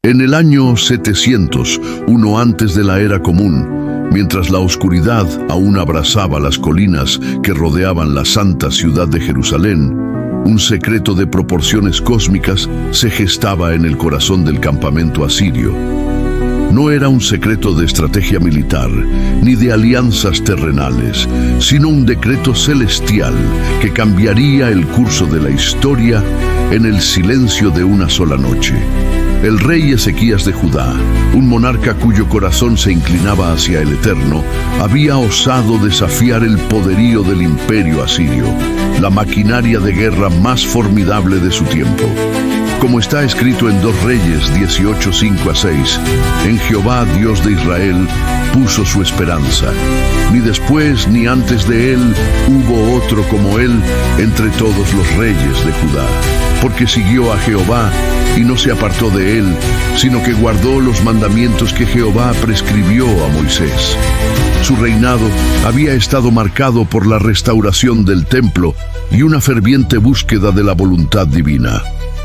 En el año 700, uno antes de la era común, mientras la oscuridad aún abrasaba las colinas que rodeaban la santa ciudad de Jerusalén, un secreto de proporciones cósmicas se gestaba en el corazón del campamento asirio. No era un secreto de estrategia militar, ni de alianzas terrenales, sino un decreto celestial que cambiaría el curso de la historia en el silencio de una sola noche. El rey Ezequías de Judá, un monarca cuyo corazón se inclinaba hacia el Eterno, había osado desafiar el poderío del imperio asirio, la maquinaria de guerra más formidable de su tiempo. Como está escrito en 2 Reyes 18, 5-6, en Jehová, Dios de Israel, puso su esperanza. Ni después ni antes de él hubo otro como él entre todos los reyes de Judá, porque siguió a Jehová y no se apartó de él, sino que guardó los mandamientos que Jehová prescribió a Moisés. Su reinado había estado marcado por la restauración del templo y una ferviente búsqueda de la voluntad divina.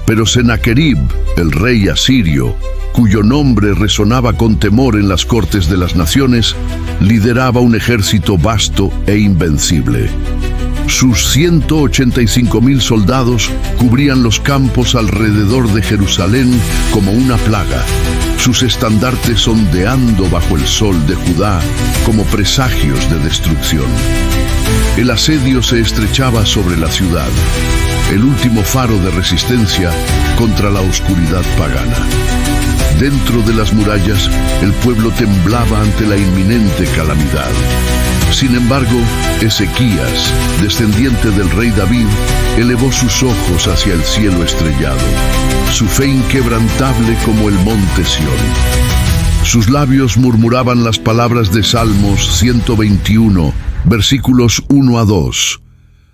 Pero Sennacherib, el rey asirio, cuyo nombre resonaba con temor en las cortes de las naciones, lideraba un ejército vasto e invencible. Sus 185,000 soldados cubrían los campos alrededor de Jerusalén como una plaga, sus estandartes ondeando bajo el sol de Judá como presagios de destrucción. El asedio se estrechaba sobre la ciudad, el último faro de resistencia contra la oscuridad pagana. Dentro de las murallas, el pueblo temblaba ante la inminente calamidad. Sin embargo, Ezequías, descendiente del rey David, elevó sus ojos hacia el cielo estrellado, su fe inquebrantable como el monte Sión. Sus labios murmuraban las palabras de Salmos 121, versículos 1-2.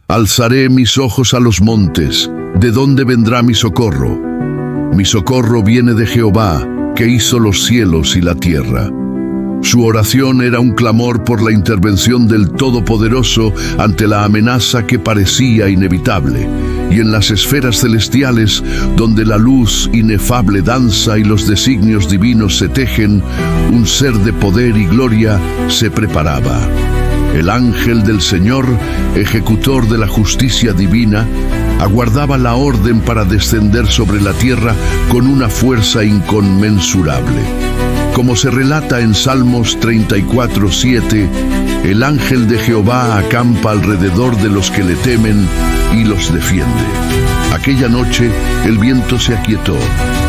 Alzaré mis ojos a los montes, ¿de dónde vendrá mi socorro? Mi socorro viene de Jehová, que hizo los cielos y la tierra. Su oración era un clamor por la intervención del Todopoderoso ante la amenaza que parecía inevitable, y en las esferas celestiales, donde la luz inefable danza y los designios divinos se tejen, un ser de poder y gloria se preparaba. El ángel del Señor, ejecutor de la justicia divina, aguardaba la orden para descender sobre la tierra con una fuerza inconmensurable. Como se relata en Salmos 34:7, el ángel de Jehová acampa alrededor de los que le temen y los defiende. Aquella noche el viento se aquietó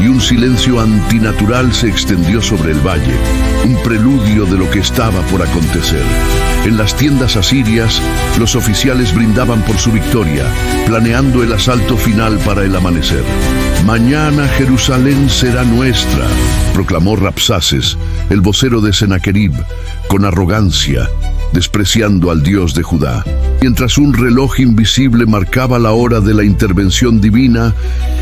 y un silencio antinatural se extendió sobre el valle, un preludio de lo que estaba por acontecer. En las tiendas asirias, los oficiales brindaban por su victoria, planeando el asalto final para el amanecer. «Mañana Jerusalén será nuestra», proclamó Rabsaces, el vocero de Sennacherib, con arrogancia, despreciando al Dios de Judá. Mientras un reloj invisible marcaba la hora de la intervención divina,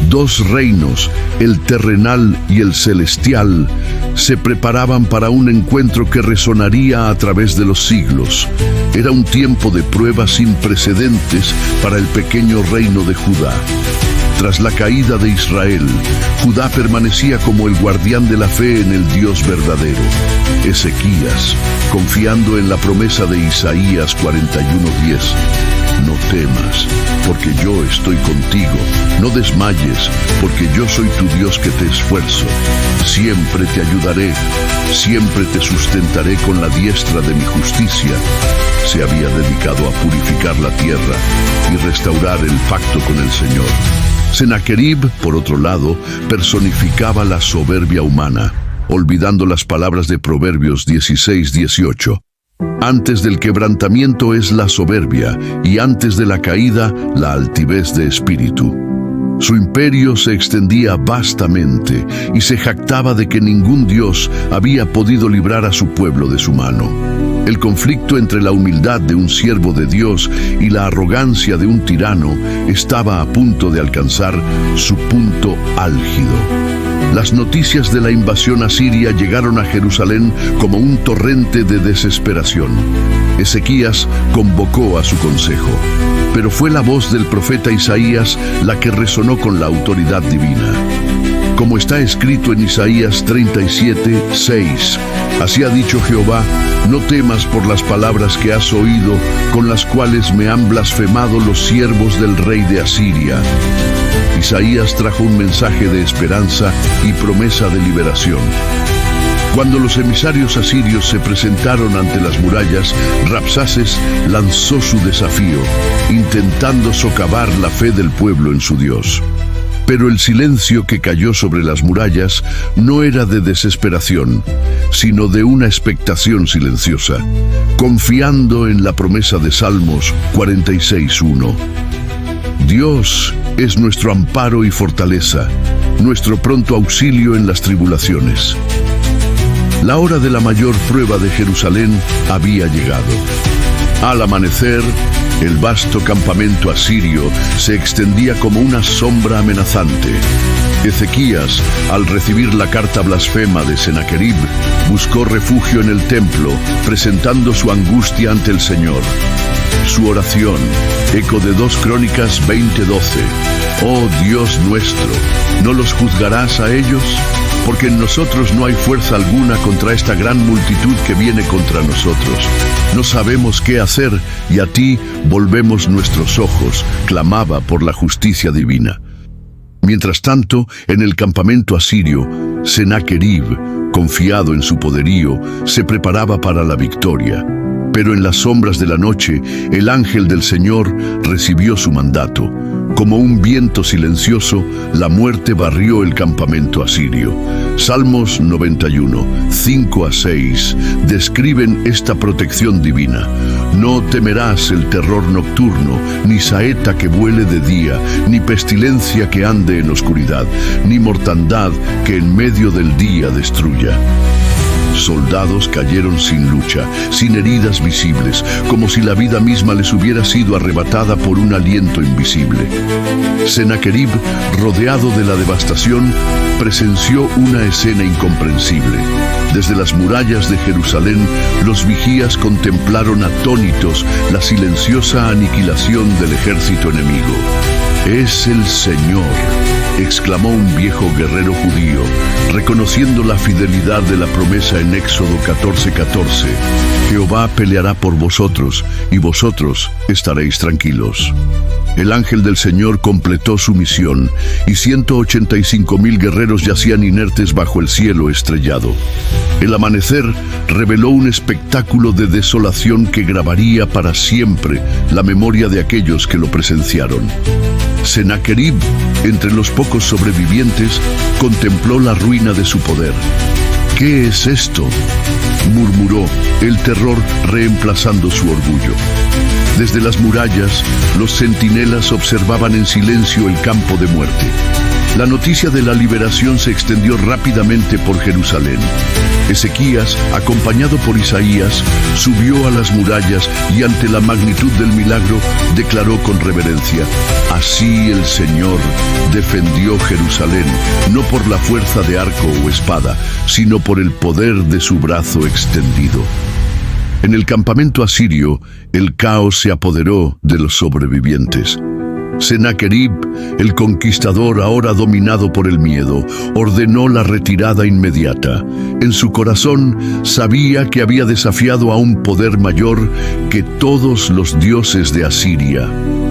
2 reinos, el terrenal y el celestial, se preparaban para un encuentro que resonaría a través de los siglos. Era un tiempo de pruebas sin precedentes para el pequeño reino de Judá. Tras la caída de Israel, Judá permanecía como el guardián de la fe en el Dios verdadero. Ezequías, confiando en la promesa de Isaías 41:10, «No temas, porque yo estoy contigo. No desmayes, porque yo soy tu Dios que te esfuerzo. Siempre te ayudaré, siempre te sustentaré con la diestra de mi justicia». Se había dedicado a purificar la tierra y restaurar el pacto con el Señor. Sennacherib, por otro lado, personificaba la soberbia humana, olvidando las palabras de Proverbios 16:18. Antes del quebrantamiento es la soberbia, y antes de la caída, la altivez de espíritu. Su imperio se extendía vastamente y se jactaba de que ningún Dios había podido librar a su pueblo de su mano. El conflicto entre la humildad de un siervo de Dios y la arrogancia de un tirano estaba a punto de alcanzar su punto álgido. Las noticias de la invasión asiria llegaron a Jerusalén como un torrente de desesperación. Ezequías convocó a su consejo, pero fue la voz del profeta Isaías la que resonó con la autoridad divina. como está escrito en Isaías 37:6. Así ha dicho Jehová: no temas por las palabras que has oído, con las cuales me han blasfemado los siervos del rey de Asiria. Isaías trajo un mensaje de esperanza y promesa de liberación. Cuando los emisarios asirios se presentaron ante las murallas, Rabsaces lanzó su desafío, intentando socavar la fe del pueblo en su Dios. Pero el silencio que cayó sobre las murallas no era de desesperación, sino de una expectación silenciosa, confiando en la promesa de Salmos 46:1. Dios es nuestro amparo y fortaleza, nuestro pronto auxilio en las tribulaciones. La hora de la mayor prueba de Jerusalén había llegado. Al amanecer, el vasto campamento asirio se extendía como una sombra amenazante. Ezequías, al recibir la carta blasfema de Sennacherib, buscó refugio en el templo, presentando su angustia ante el Señor. Su oración, eco de 2 Crónicas 20:12. Oh Dios nuestro, ¿no los juzgarás a ellos? Porque en nosotros no hay fuerza alguna contra esta gran multitud que viene contra nosotros. No sabemos qué hacer y a ti volvemos nuestros ojos, clamaba por la justicia divina. Mientras tanto, en el campamento asirio, Sennacherib, confiado en su poderío, se preparaba para la victoria. Pero en las sombras de la noche, el ángel del Señor recibió su mandato. Como un viento silencioso, la muerte barrió el campamento asirio. Salmos 91, 5-6 describen esta protección divina. No temerás el terror nocturno, ni saeta que vuele de día, ni pestilencia que ande en oscuridad, ni mortandad que en medio del día destruya. Soldados cayeron sin lucha, sin heridas visibles, como si la vida misma les hubiera sido arrebatada por un aliento invisible. Sennacherib, rodeado de la devastación, presenció una escena incomprensible. Desde las murallas de Jerusalén, los vigías contemplaron atónitos la silenciosa aniquilación del ejército enemigo. «Es el Señor», exclamó un viejo guerrero judío, reconociendo la fidelidad de la promesa en Éxodo 14:14. Jehová peleará por vosotros, y vosotros estaréis tranquilos. El ángel del Señor completó su misión, y 185,000 guerreros yacían inertes bajo el cielo estrellado. El amanecer reveló un espectáculo de desolación que grabaría para siempre la memoria de aquellos que lo presenciaron. Sennacherib, entre los pocos sobrevivientes, contempló la ruina de su poder. «¿Qué es esto?», murmuró, el terror reemplazando su orgullo. Desde las murallas, los centinelas observaban en silencio el campo de muerte. La noticia de la liberación se extendió rápidamente por Jerusalén. Ezequías, acompañado por Isaías, subió a las murallas y ante la magnitud del milagro declaró con reverencia: «Así el Señor defendió Jerusalén, no por la fuerza de arco o espada, sino por el poder de su brazo extendido». En el campamento asirio, el caos se apoderó de los sobrevivientes. Sennacherib, el conquistador ahora dominado por el miedo, ordenó la retirada inmediata. En su corazón sabía que había desafiado a un poder mayor que todos los dioses de Asiria.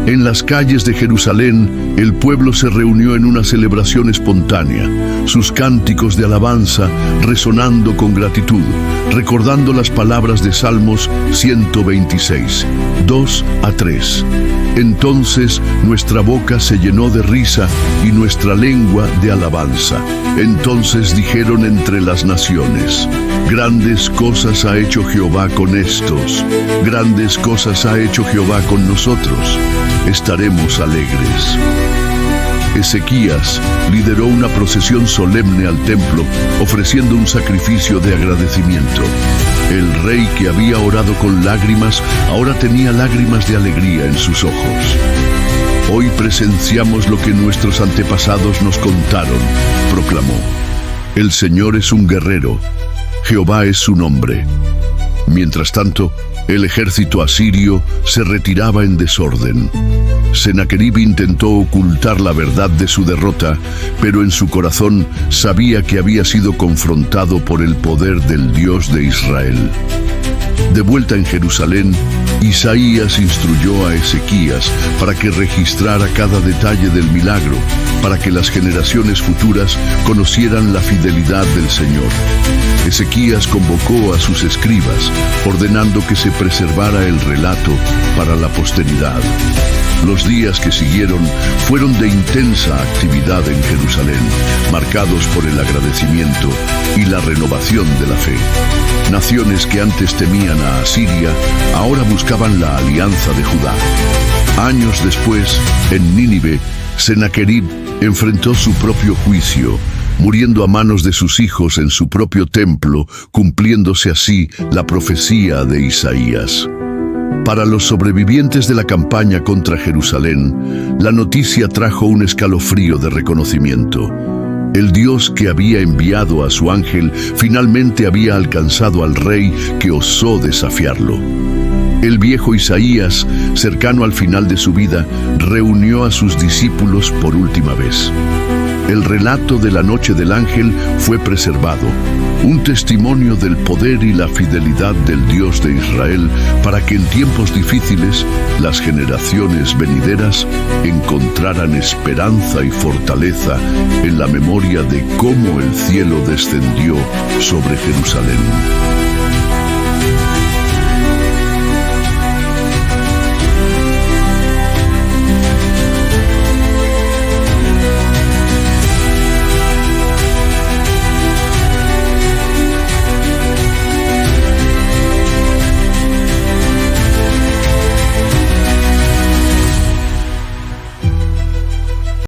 En las calles de Jerusalén, el pueblo se reunió en una celebración espontánea, sus cánticos de alabanza resonando con gratitud, recordando las palabras de Salmos 126, 2-3. Entonces nuestra boca se llenó de risa y nuestra lengua de alabanza. Entonces dijeron entre las naciones: grandes cosas ha hecho Jehová con estos, grandes cosas ha hecho Jehová con nosotros. Estaremos alegres. Ezequías lideró una procesión solemne al templo, ofreciendo un sacrificio de agradecimiento. El rey que había orado con lágrimas, ahora tenía lágrimas de alegría en sus ojos. Hoy presenciamos lo que nuestros antepasados nos contaron, proclamó. El Señor es un guerrero, Jehová es su nombre. Mientras tanto, El ejército asirio se retiraba en desorden. Sennacherib intentó ocultar la verdad de su derrota, pero en su corazón sabía que había sido confrontado por el poder del Dios de Israel. De vuelta en Jerusalén, Isaías instruyó a Ezequías para que registrara cada detalle del milagro, para que las generaciones futuras conocieran la fidelidad del Señor. Ezequías convocó a sus escribas, ordenando que se preservara el relato para la posteridad. Los días que siguieron fueron de intensa actividad en Jerusalén, marcados por el agradecimiento y la renovación de la fe. Naciones que antes temían a Asiria, ahora buscaban la alianza de Judá. Años después, en Nínive, Sennacherib enfrentó su propio juicio, muriendo a manos de sus hijos en su propio templo, cumpliéndose así la profecía de Isaías. Para los sobrevivientes de la campaña contra Jerusalén, la noticia trajo un escalofrío de reconocimiento. El Dios que había enviado a su ángel finalmente había alcanzado al rey que osó desafiarlo. El viejo Isaías, cercano al final de su vida, reunió a sus discípulos por última vez. El relato de la noche del ángel fue preservado, un testimonio del poder y la fidelidad del Dios de Israel para que en tiempos difíciles las generaciones venideras encontraran esperanza y fortaleza en la memoria de cómo el cielo descendió sobre Jerusalén.